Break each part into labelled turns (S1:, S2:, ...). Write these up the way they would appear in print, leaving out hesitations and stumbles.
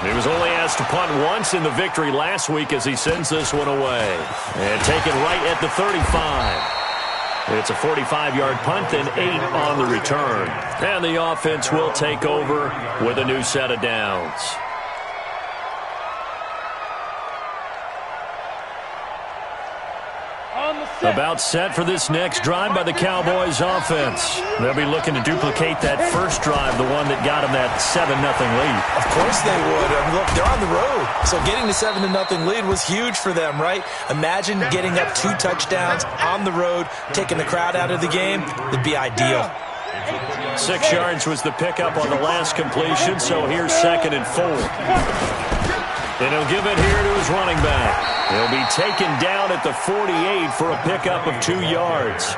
S1: He was only asked to punt once in the victory last week as he sends this one away. And taken right at the 35. It's a 45-yard punt, then 8 on the return. And the offense will take over with a new set of downs. About set for this next drive by the Cowboys offense. They'll be looking to duplicate that first drive, the one that got them that 7-0 lead.
S2: Of course they would. I mean, look, they're on the road. So getting the 7-0 lead was huge for them, right? Imagine getting up 2 touchdowns on the road, taking the crowd out of the game. It'd be ideal.
S1: 6 yards was the pickup on the last completion, so here's 2nd and 4. And he'll give it here to his running back. He'll be taken down at the 48 for a pickup of 2 yards.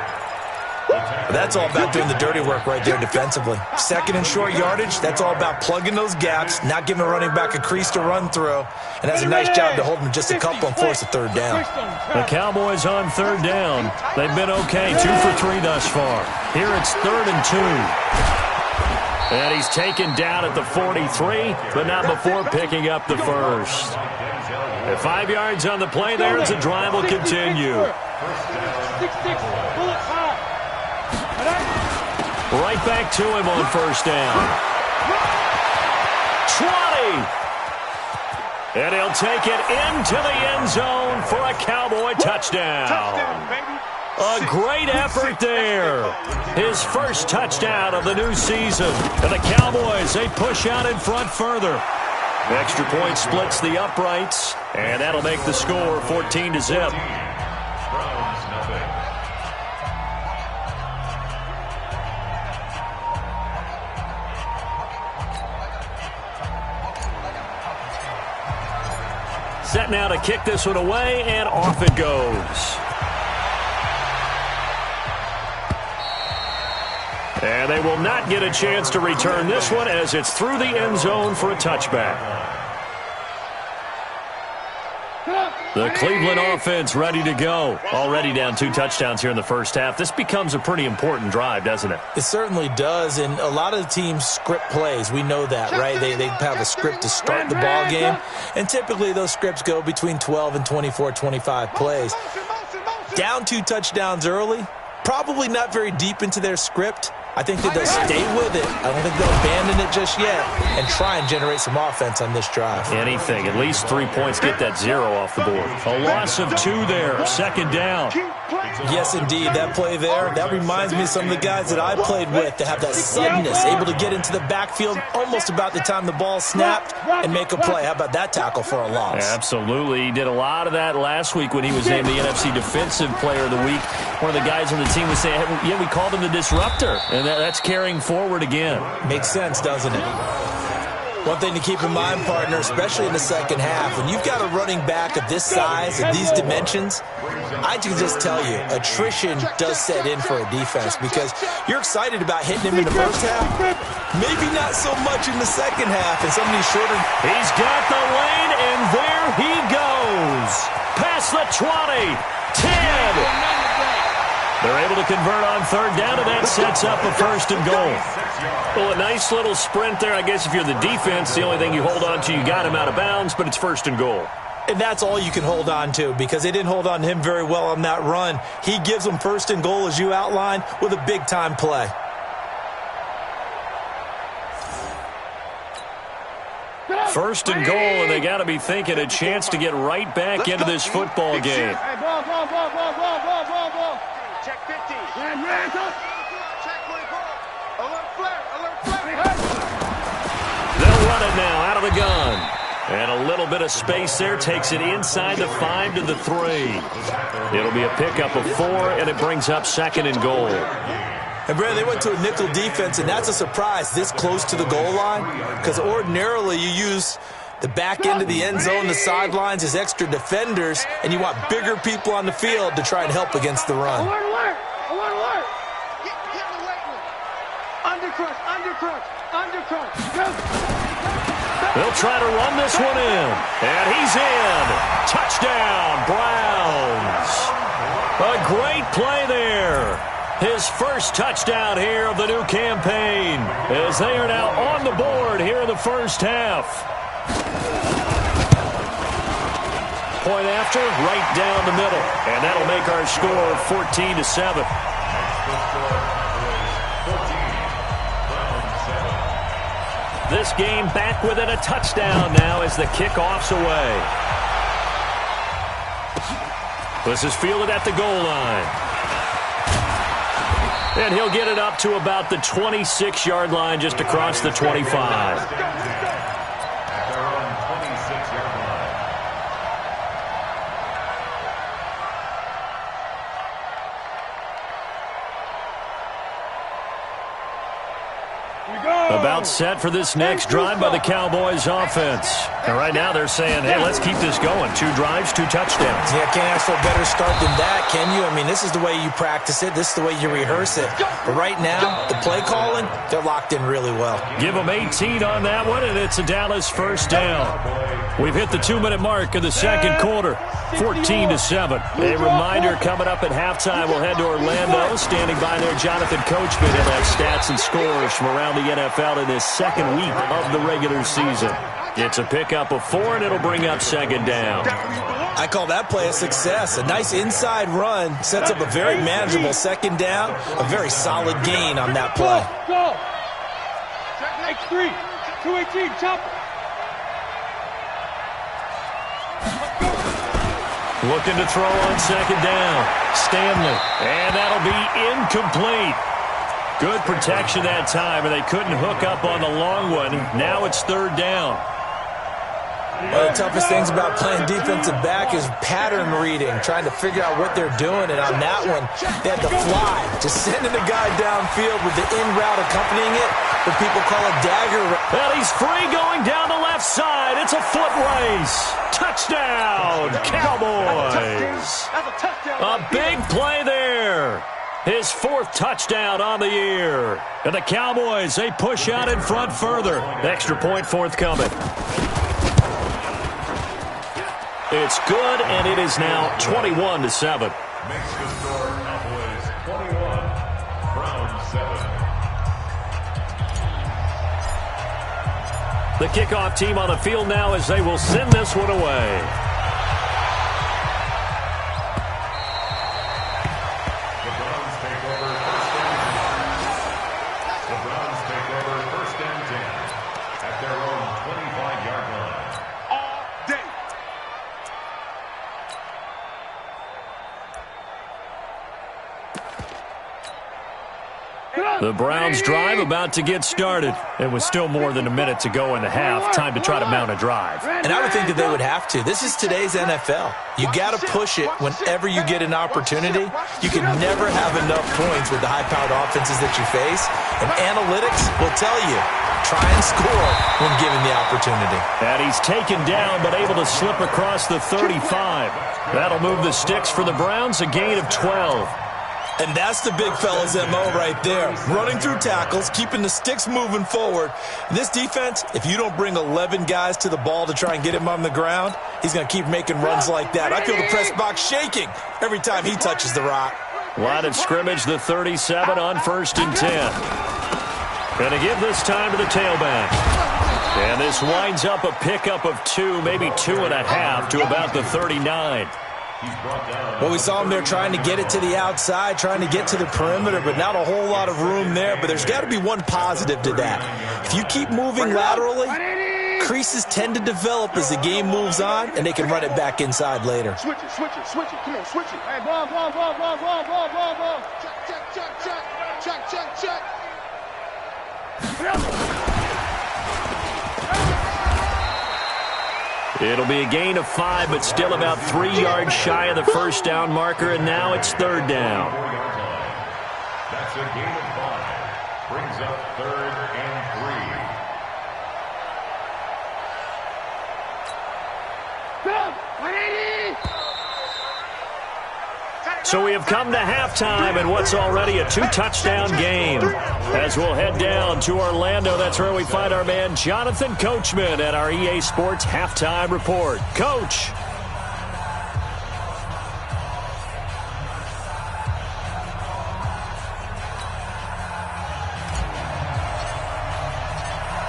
S2: That's all about doing the dirty work right there defensively. 2nd and short yardage, that's all about plugging those gaps, not giving a running back a crease to run through, and that's a nice job to hold him just a couple and force a 3rd down.
S1: The Cowboys on 3rd down. They've been okay, 2 for 3 thus far. Here it's 3rd and 2. And he's taken down at the 43, but not before picking up the first. At 5 yards on the play there as the drive will continue. Right back to him on 1st down. 20! And he'll take it into the end zone for a Cowboy touchdown. A great effort there. His first touchdown of the new season. And the Cowboys, they push out in front further. Extra point splits the uprights, and that'll make the score 14-0. Set now to kick this one away, and off it goes. And they will not get a chance to return this one as it's through the end zone for a touchback. The Cleveland offense ready to go. Already down 2 touchdowns here in the first half. This becomes a pretty important drive, doesn't it?
S2: It certainly does, and a lot of the teams script plays. We know that, right? They have a script to start the ball game, and typically those scripts go between 12 and 24, 25 plays. Down 2 touchdowns early, probably not very deep into their script. I think that they'll stay with it. I don't think they'll abandon it just yet and try and generate some offense on this drive.
S1: Anything. At least 3 points. Get that 0 off the board. A loss of 2 there. 2nd down.
S2: Yes, indeed. That play there, that reminds me of some of the guys that I played with that have that suddenness, able to get into the backfield almost about the time the ball snapped and make a play. How about that tackle for a loss?
S1: Absolutely. He did a lot of that last week when he was named the NFC Defensive Player of the Week. One of the guys on the team was saying, yeah, we called him the disruptor. And that's carrying forward again.
S2: Makes sense, doesn't it? One thing to keep in mind, partner, especially in the second half, when you've got a running back of this size, of these dimensions, I can just tell you, attrition does set in for a defense because you're excited about hitting him in the first half, maybe not so much in the second half, and some of these shorter...
S1: He's got the lane, and there he goes. Past the 20, 10... They're able to convert on 3rd down, and that sets up a 1st and goal. Well, a nice little sprint there. I guess if you're the defense, the only thing you hold on to, you got him out of bounds, but it's 1st and goal.
S2: And that's all you can hold on to because they didn't hold on to him very well on that run. He gives them 1st and goal, as you outlined, with a big-time play.
S1: First and goal, and they got to be thinking a chance to get right back into this football game.
S3: Check 50. Check 24. Alert flare.
S1: They'll run it now out of the gun. And a little bit of space there takes it inside the 5 to the 3. It'll be a pickup of 4, and it brings up 2nd and goal.
S2: And, Brad, they went to a nickel defense, and that's a surprise this close to the goal line because ordinarily you use the back end of the end zone, the sidelines as extra defenders, and you want bigger people on the field to try and help against the run.
S3: Alert! Get the weight room. Undercrush. Go.
S1: They'll try to run this one in. And he's in. Touchdown, Browns. A great play there. His first touchdown here of the new campaign as they are now on the board here in the first half. point after, right down the middle. And that'll make our score 14-7. This game back within a touchdown now as the kickoff's away. This is fielded at the goal line. And he'll get it up to about the 26-yard line just across the 25. About set for this next drive by the Cowboys offense. And right now they're saying, hey, let's keep this going. 2 drives, 2 touchdowns.
S2: Yeah, can't ask for a better start than that, can you? I mean, this is the way you practice it. This is the way you rehearse it. But right now, the play calling, they're locked in really well.
S1: Give them 18 on that one, and it's a Dallas first down. We've hit the 2-minute mark of the second quarter. 14-7. A reminder coming up at halftime. We'll head to Orlando. Standing by there, Jonathan Coachman. He'll have stats and scores from around the NFL in this second week of the regular season. It's a pickup of 4, and it'll bring up second down.
S2: I call that play a success. A nice inside run sets up a very manageable second down. A very solid gain on that play.
S3: Go. X3. 218. Chopper.
S1: Looking to throw on second down. Stanley. And that'll be incomplete. Good protection that time, and they couldn't hook up on the long one. Now it's third down.
S2: One of the toughest things about playing defensive back is pattern reading, trying to figure out what they're doing. And on that one, they had to fly, just sending the guy downfield with the in route accompanying it, what people call a dagger.
S1: Well, he's free going down the left side. It's a foot race. Touchdown, Cowboys. A big play there. His 4th touchdown on the year. And the Cowboys, they push out in front further. Extra point forthcoming. It's good, and it is now 21-7.
S4: Makes the score Cowboys 21, Browns 7.
S1: The kickoff team on the field now as they will send this one away. The Browns drive about to get started. It was still more than a minute to go in the half. Time to try to mount a drive.
S2: And I would think that they would have to. This is today's NFL. You got to push it whenever you get an opportunity. You can never have enough points with the high-powered offenses that you face. And analytics will tell you, try and score when given the opportunity.
S1: And he's taken down but able to slip across the 35. That'll move the sticks for the Browns, a gain of 12.
S2: And that's the big fella's MO right there. Running through tackles, keeping the sticks moving forward. This defense, if you don't bring 11 guys to the ball to try and get him on the ground, he's going to keep making runs like that. I feel the press box shaking every time he touches the rock.
S1: Line of scrimmage, the 37 on 1st and 10. Going to give this time to the tailback. And this winds up a pickup of 2, maybe 2.5 to about the 39.
S2: Well, we saw him there trying to get it to the outside, trying to get to the perimeter, but not a whole lot of room there. But there's got to be one positive to that. If you keep moving laterally, creases tend to develop as the game moves on, and they can run it back inside later.
S3: Switch it. Come on, switch it. Hey, ball. Check.
S1: It'll be a gain of 5, but still about 3 yards shy of the first down marker, and now it's third down.
S4: That's a gain of 5. Brings up 3rd and 3.
S1: So we have come to halftime in what's already a 2-touchdown game. As we'll head down to Orlando, that's where we find our man Jonathan Coachman at our EA Sports Halftime Report. Coach.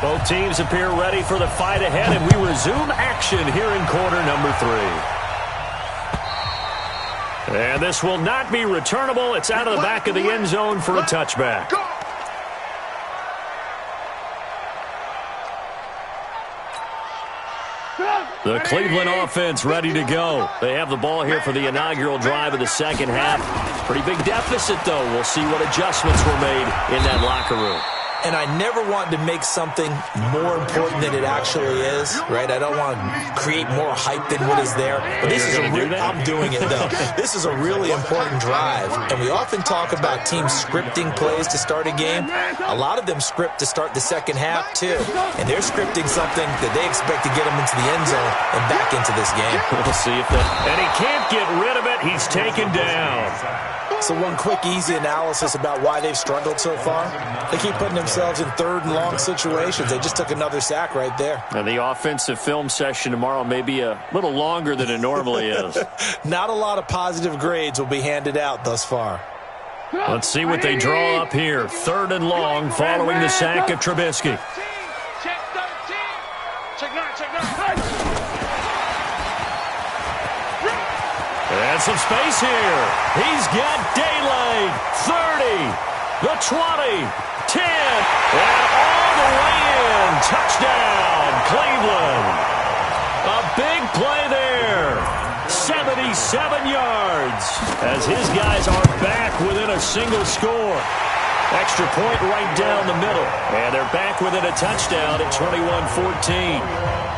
S1: Both teams appear ready for the fight ahead, and we resume action here in quarter number 3. And this will not be returnable. It's out of the back of the end zone for a touchback. The Cleveland offense ready to go. They have the ball here for the inaugural drive of the second half. Pretty big deficit, though. We'll see what adjustments were made in that locker room.
S2: And I never want to make something more important than it actually is, right? I don't want to create more hype than what is there. But this is I'm doing it, though. This is a really important drive. And we often talk about teams scripting plays to start a game. A lot of them script to start the second half, too. And they're scripting something that they expect to get them into the end zone and back into this game.
S1: We'll see if that... And he can't get rid of it. He's taken down.
S2: So one quick, easy analysis about why they've struggled so far. They keep putting themselves in third and long situations. They just took another sack right there.
S1: And the offensive film session tomorrow may be a little longer than it normally is.
S2: Not a lot of positive grades will be handed out thus far.
S1: Let's see what they draw up here. Third and long following the sack of Trubisky. And some space here. He's got daylight. 30, the 20, 10, and all the way in. Touchdown, Cleveland. A big play there. 77 yards as his guys are back within a single score. Extra point right down the middle. And they're back within a touchdown at 21-14.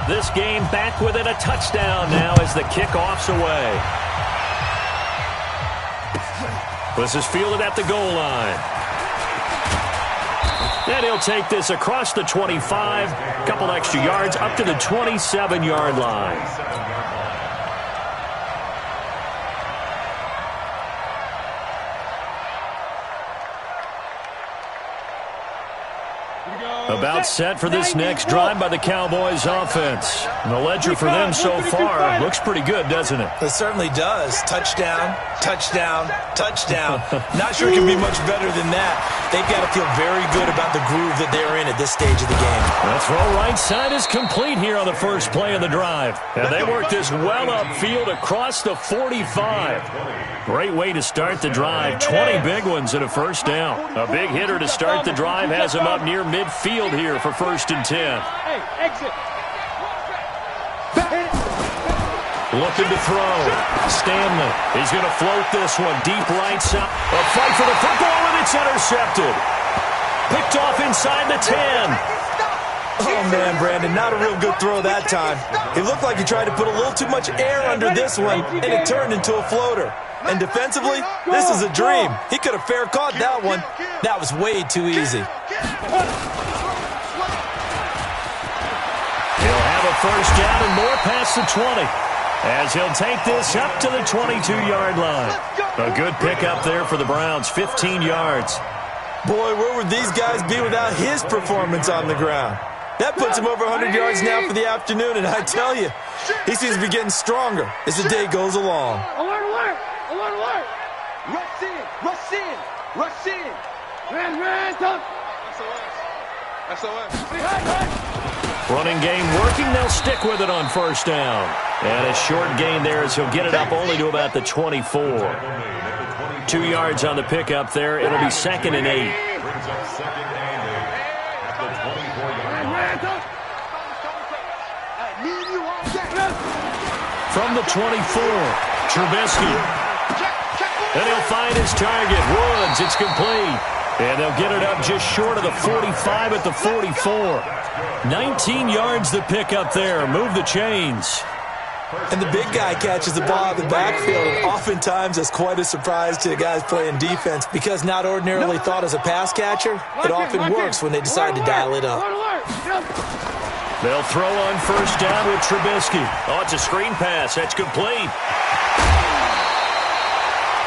S1: This game back within a touchdown now as the kickoff's away. This is fielded at the goal line. And he'll take this across the 25, couple extra yards up to the 27-yard line. About set for this next drive by the Cowboys offense. And the ledger for them so far looks pretty good, doesn't it?
S2: It certainly does. Touchdown, touchdown, touchdown. Not sure it can be much better than that. They've got to feel very good about the groove that they're in at this stage of the game.
S1: That's throw right side is complete here on the first play of the drive. And they work this well upfield across the 45. Great way to start the drive. 20 big ones and a first down. A big hitter to start the drive has him up near midfield here for 1st and 10.
S3: Hey, exit.
S1: Looking to throw. Stanley. He's going to float this one deep right side. A fight for the football, and it's intercepted. Picked off inside the 10.
S2: Oh, man, Brandon, not a real good throw that time. It looked like he tried to put a little too much air under this one, and it turned into a floater. And defensively, this is a dream. He could have fair caught that one. That was way too easy.
S1: He'll have a first down and more past the 20. As he'll take this up to the 22-yard line. A good pickup there for the Browns, 15 yards.
S2: Boy, where would these guys be without his performance on the ground? That puts him over 100 yards now for the afternoon, and I tell you, he seems to be getting stronger as the day goes along.
S3: Alert, alert, alert, alert. Rush in, rush in, rush in. Ran, talk. SOS.
S1: Running game working. They'll stick with it on first down. And a short gain there as he'll get it up only to about the 24. 2 yards on the pickup there. It'll be 2nd and 8. From the 24, Trubisky. And he'll find his target. Woods, it's complete. And they'll get it up just short of the 45 at the 44. 19 yards the pickup there. Move the chains.
S2: And the big guy catches the ball out of the backfield, and oftentimes it's quite a surprise to the guys playing defense because not ordinarily thought as a pass catcher, it often works when they decide to dial it up.
S1: They'll throw on first down with Trubisky. Oh, it's a screen pass. That's complete.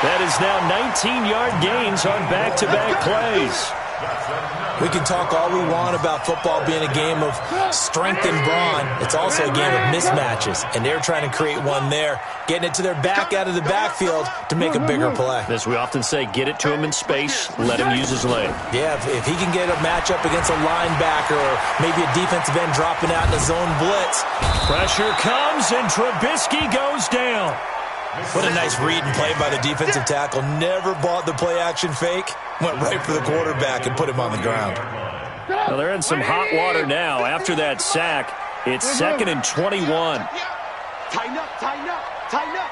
S1: That is now 19-yard gains on back-to-back plays.
S2: We can talk all we want about football being a game of strength and brawn. It's also a game of mismatches, and they're trying to create one there, getting it to their back out of the backfield to make a bigger play.
S1: As we often say, get it to him in space, let him use his leg.
S2: Yeah, if he can get a matchup against a linebacker or maybe a defensive end dropping out in a zone blitz.
S1: Pressure comes, and Trubisky goes down.
S2: What a nice read and play by the defensive tackle. Never bought the play-action fake. Went right for the quarterback and put him on the ground.
S1: Well, they're in some hot water now. After that sack, it's 2nd and 21.
S3: Tighten up, tighten up, tighten up.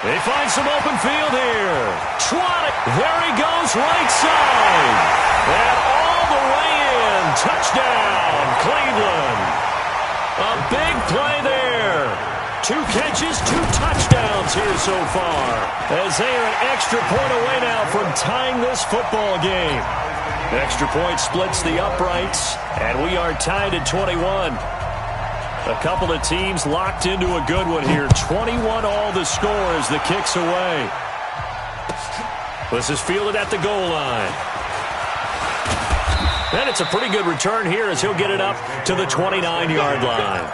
S1: They find some open field here. Trotting. There he goes, right side. And all the way in. Touchdown, Cleveland. A big play there. 2 catches, 2 touchdowns here so far. As they are an extra point away now from tying this football game. Extra point splits the uprights, and we are tied at 21. A couple of teams locked into a good one here. 21 all the score as the kick's away. This is fielded at the goal line. And it's a pretty good return here as he'll get it up to the 29-yard line.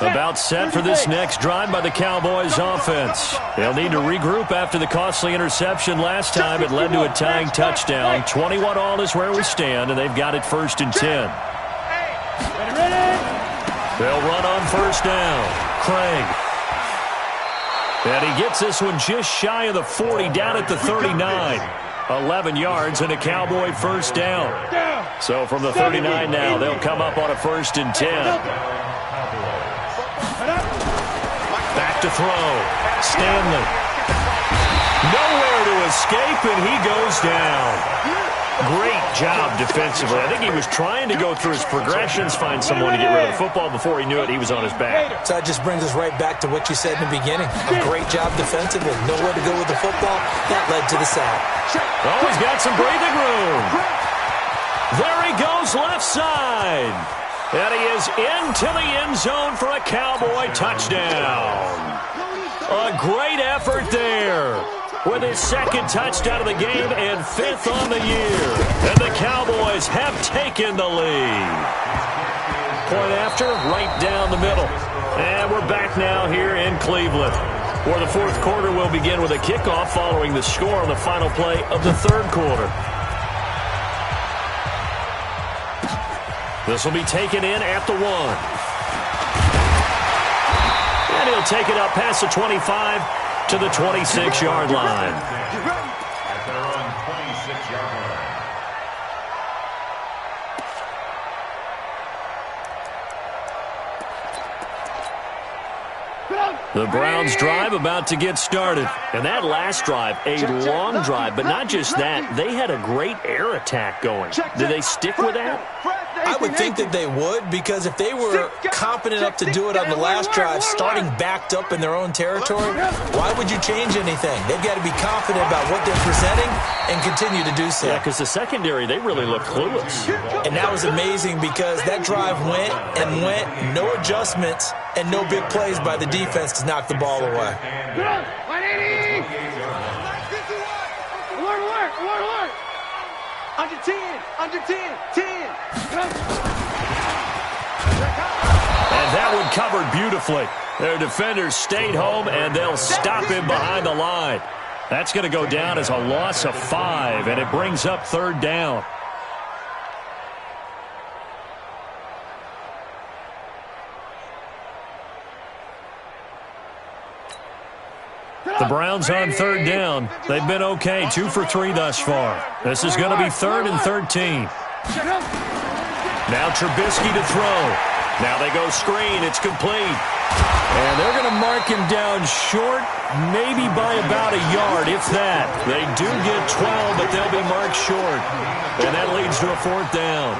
S1: About set for this next drive by the Cowboys offense. They'll need to regroup after the costly interception last time. It led to a tying touchdown. 21 all is where we stand, and they've got it 1st and 10. They'll run on 1st down. Craig. And he gets this one just shy of the 40, down at the 39. 11 yards and a Cowboy 1st down. So from the 39 now, they'll come up on a 1st and 10. Back to throw. Stanley. Nowhere to escape, and he goes down. Great job defensively. I think he was trying to go through his progressions, find someone to get rid of the football. Before he knew it, he was on his back.
S2: So that just brings us right back to what you said in the beginning. A great job defensively. Nowhere to go with the football. That led to the sack.
S1: Oh, he's got some breathing room. There he goes, left side. And he is into the end zone for a Cowboy touchdown. A great effort there with his 2nd touchdown of the game and 5th on the year. And the Cowboys have taken the lead. Point after, right down the middle. And we're back now here in Cleveland, where the 4th quarter will begin with a kickoff following the score on the final play of the 3rd quarter. This will be taken in at the 1. And he'll take it up past the 25 to the 26-yard line.
S4: At their own 26-yard line.
S1: The Browns drive about to get started. And that last drive, a long drive, but not just that. They had a great air attack going. Did they stick with that?
S2: I would think that they would, because if they were confident enough to do it on the last drive, starting backed up in their own territory, why would you change anything? They've got to be confident about what they're presenting and continue to do so.
S1: Yeah, because the secondary, they really look clueless.
S2: And that was amazing because that drive went and went, no adjustments, and no big plays by the defense to knock the ball away.
S3: Alert! Under 10, under 10, 10.
S1: And that one covered beautifully. Their defenders stayed home, and they'll stop him behind the line. That's going to go down as a loss of 5, and it brings up 3rd down. The Browns on 3rd down. They've been okay, 2 for 3 thus far. This is going to be 3rd and 13. Now Trubisky to throw. Now they go screen. It's complete. And they're going to mark him down short, maybe by about a yard, if that. They do get 12, but they'll be marked short. And that leads to a 4th down.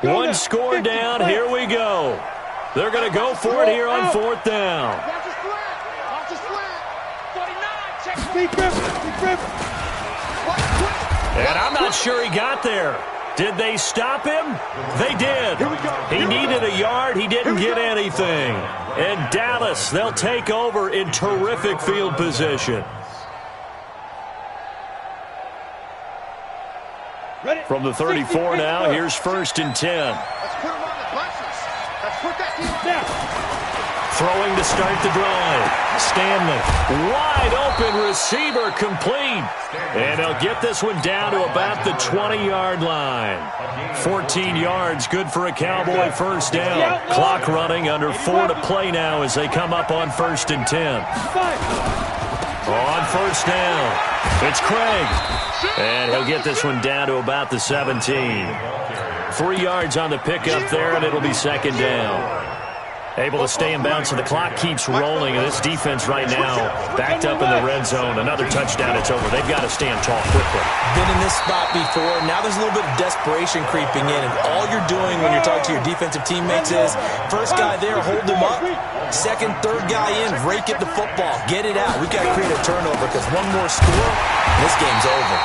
S1: One score down. Here we go. They're going to go for it here on 4th down. And I'm not sure he got there. Did they stop him? They did. He needed a yard. He didn't get anything. And Dallas, they'll take over in terrific field position. From the 34 now, here's 1st and 10.
S3: Let's put him on the bunches. Let's put that team down.
S1: Throwing to start the drive. Stanley, wide open receiver, complete. And they'll get this one down to about the 20-yard line. 14 yards, good for a Cowboy 1st down. Clock running, under 4 to play now as they come up on 1st and 10. On 1st down, it's Craig. And he'll get this one down to about the 17. 3 yards on the pickup there, and it'll be 2nd down. Able to stay in bounds, so the clock keeps rolling. And this defense right now backed up in the red zone. Another touchdown, it's over. They've got to stand tall quickly.
S2: Been in this spot before. Now there's a little bit of desperation creeping in. And all you're doing when you're talking to your defensive teammates is, first guy there, hold him up. Second, third guy in, rake at the football. Get it out. We've got to create a turnover because one more score, and this game's over.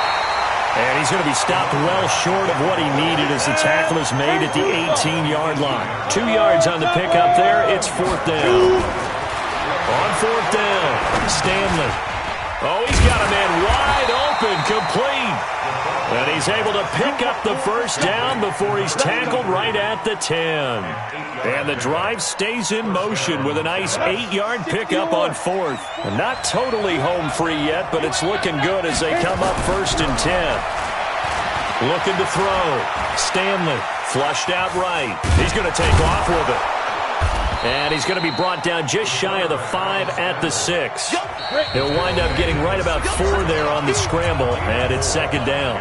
S1: And he's going to be stopped well short of what he needed as the tackle is made at the 18-yard line. 2 yards on the pickup there. It's 4th down. On 4th down, Stanley. Oh, he's got a man wide open, complete. And he's able to pick up the 1st down before he's tackled right at the 10. And the drive stays in motion with a nice 8-yard pickup on 4th. And not totally home free yet, but it's looking good as they come up 1st and 10. Looking to throw. Stanley flushed out right. He's going to take off with it. And he's going to be brought down just shy of the 5 at the 6. He'll wind up getting right about 4 there on the scramble, and it's 2nd down.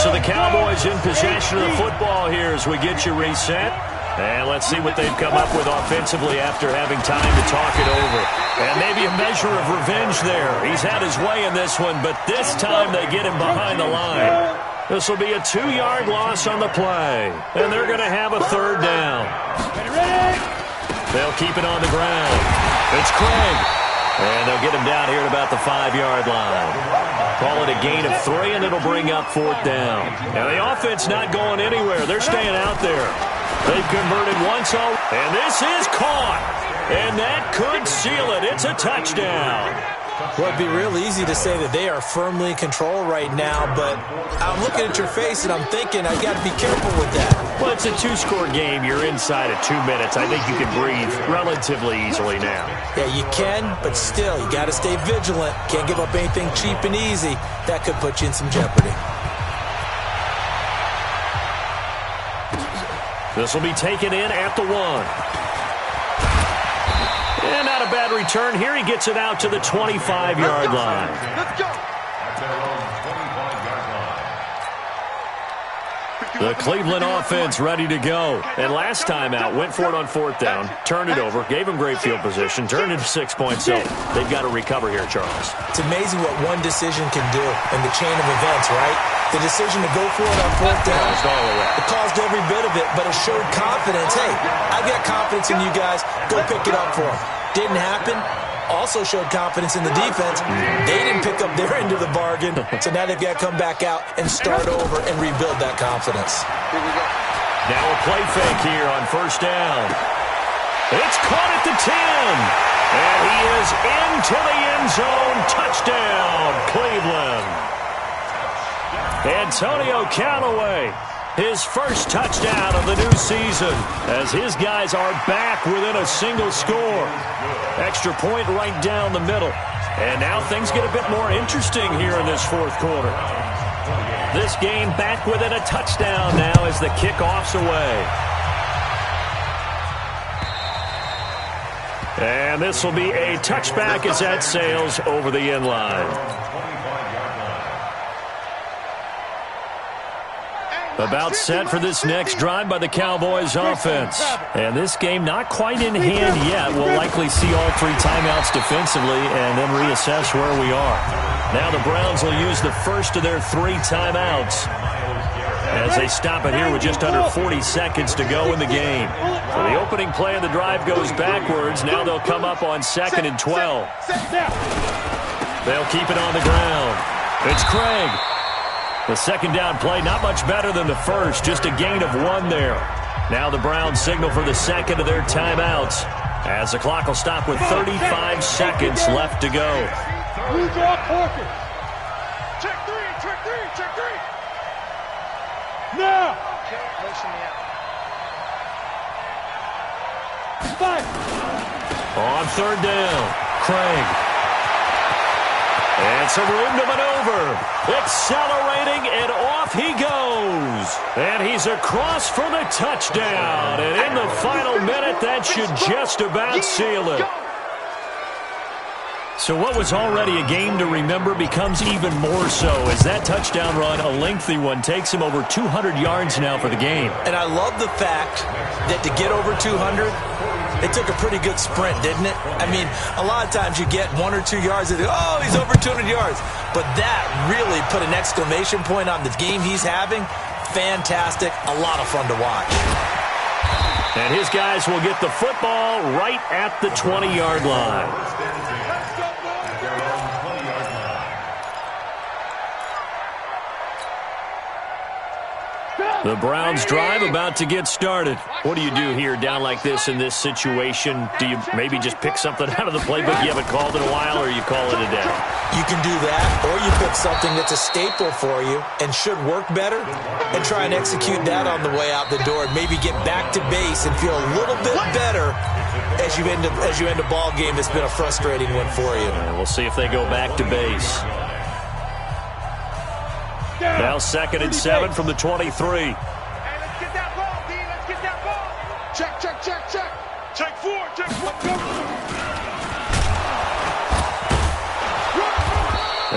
S1: So the Cowboys in possession of the football here as we get you reset. And let's see what they've come up with offensively after having time to talk it over. And maybe a measure of revenge there. He's had his way in this one, but this time they get him behind the line. This will be a 2-yard loss on the play. And they're going to have a 3rd down. They'll keep it on the ground. It's Craig. And they'll get him down here at about the 5-yard line. Call it a gain of 3, and it'll bring up 4th down. Now, the offense not going anywhere. They're staying out there. They've converted once already. And this is caught. And that could seal it. It's a touchdown.
S2: Well, it'd be real easy to say that they are firmly in control right now, but I'm looking at your face and I'm thinking I've got to be careful with that.
S1: Well, it's a 2-score game. You're inside of 2 minutes. I think you can breathe relatively easily now.
S2: Yeah, you can, but still, you got to stay vigilant. Can't give up anything cheap and easy. That could put you in some jeopardy.
S1: This will be taken in at the 1. And not a bad return here. He gets it out to the 25-yard line.
S3: Let's go.
S1: The Cleveland offense ready to go. And last time out, went for it on 4th down, turned it over, gave him great field position, turned it 6 points. So they've got to recover here, Charles.
S2: It's amazing what one decision can do in the chain of events, right? The decision to go for it on 4th down, it caused every bit of it, but it showed confidence. Hey, I've got confidence in you guys. Go pick it up for them. Didn't happen. Also showed confidence in the defense. They didn't pick up their end of the bargain, so now they've got to come back out and start over and rebuild that confidence.
S3: Here we go.
S1: Now a play fake here on 1st down. It's caught at the 10. And he is into the end zone. Touchdown, Cleveland. Antonio Callaway, his first touchdown of the new season as his guys are back within a single score. Extra point right down the middle. And now things get a bit more interesting here in this 4th quarter. This game back within a touchdown now as the kickoff's away. And this will be a touchback as that sails over the end line. About set for this next drive by the Cowboys offense. And this game not quite in hand yet. We'll likely see all 3 timeouts defensively and then reassess where we are. Now the Browns will use the first of their 3 timeouts as they stop it here with just under 40 seconds to go in the game. So the opening play of the drive goes backwards. Now they'll come up on 2nd and 12. They'll keep it on the ground. It's Craig. The second down play, not much better than the first, just a gain of 1 there. Now the Browns signal for the second of their timeouts, as the clock will stop with 35 seconds left to go.
S3: Check three. Now. Five.
S1: On 3rd down, Craig. It's a room to maneuver. Accelerating, and off he goes. And he's across for the touchdown. And in the final minute, that should just about seal it. So what was already a game to remember becomes even more so as that touchdown run, a lengthy one, takes him over 200 yards now for the game.
S2: And I love the fact that to get over 200, it took a pretty good sprint, didn't it? I mean, a lot of times you get 1 or 2 yards and oh, he's over 200 yards. But that really put an exclamation point on the game he's having. Fantastic. A lot of fun to watch.
S1: And his guys will get the football right at the 20-yard line. The Browns drive about to get started. What do you do here down like this in this situation? Do you maybe just pick something out of the playbook you haven't called in a while, or you call it a day?
S2: You can do that, or you pick something that's a staple for you and should work better and try and execute that on the way out the door and maybe get back to base and feel a little bit better as you end a ball game that's been a frustrating one for you.
S1: We'll see if they go back to base. Now 2nd and 7 from the 23.
S3: Hey, let's get that ball, D. Let's get that ball. Check. Check 4.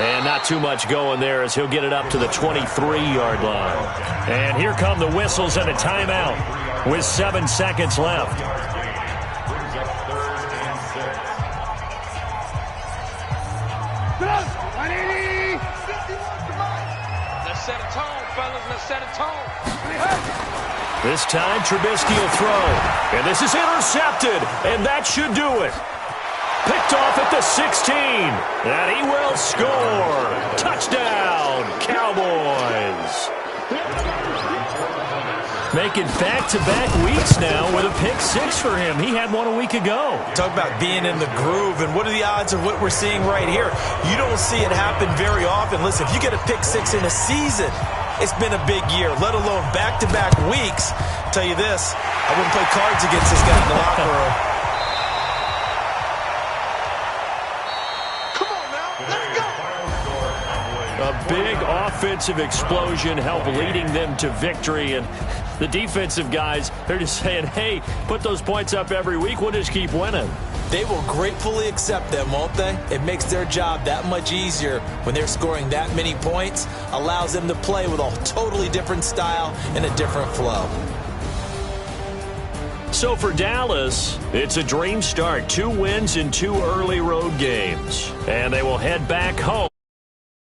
S1: And not too much going there as he'll get it up to the 23-yard line. And here come the whistles and a timeout with 7 seconds left.
S3: Set a tone, fellas. Let's set a tone.
S1: This time, Trubisky will throw. And this is intercepted. And that should do it. Picked off at the 16. And he will score. Touchdown, Cowboys. Making back-to-back weeks now with a pick 6 for him. He had one a week ago.
S2: Talk about being in the groove, and what are the odds of what we're seeing right here? You don't see it happen very often. Listen, if you get a pick 6 in a season, it's been a big year, let alone back-to-back weeks. I'll tell you this, I wouldn't play cards against this guy in the locker room.
S3: Come on now, let's go.
S1: A big offensive explosion helped leading them to victory, and the defensive guys, they're just saying, hey, put those points up every week, we'll just keep winning.
S2: They will gratefully accept them, won't they? It makes their job that much easier when they're scoring that many points, allows them to play with a totally different style and a different flow.
S1: So for Dallas, it's a dream start. 2 wins in 2 early road games, and they will head back home.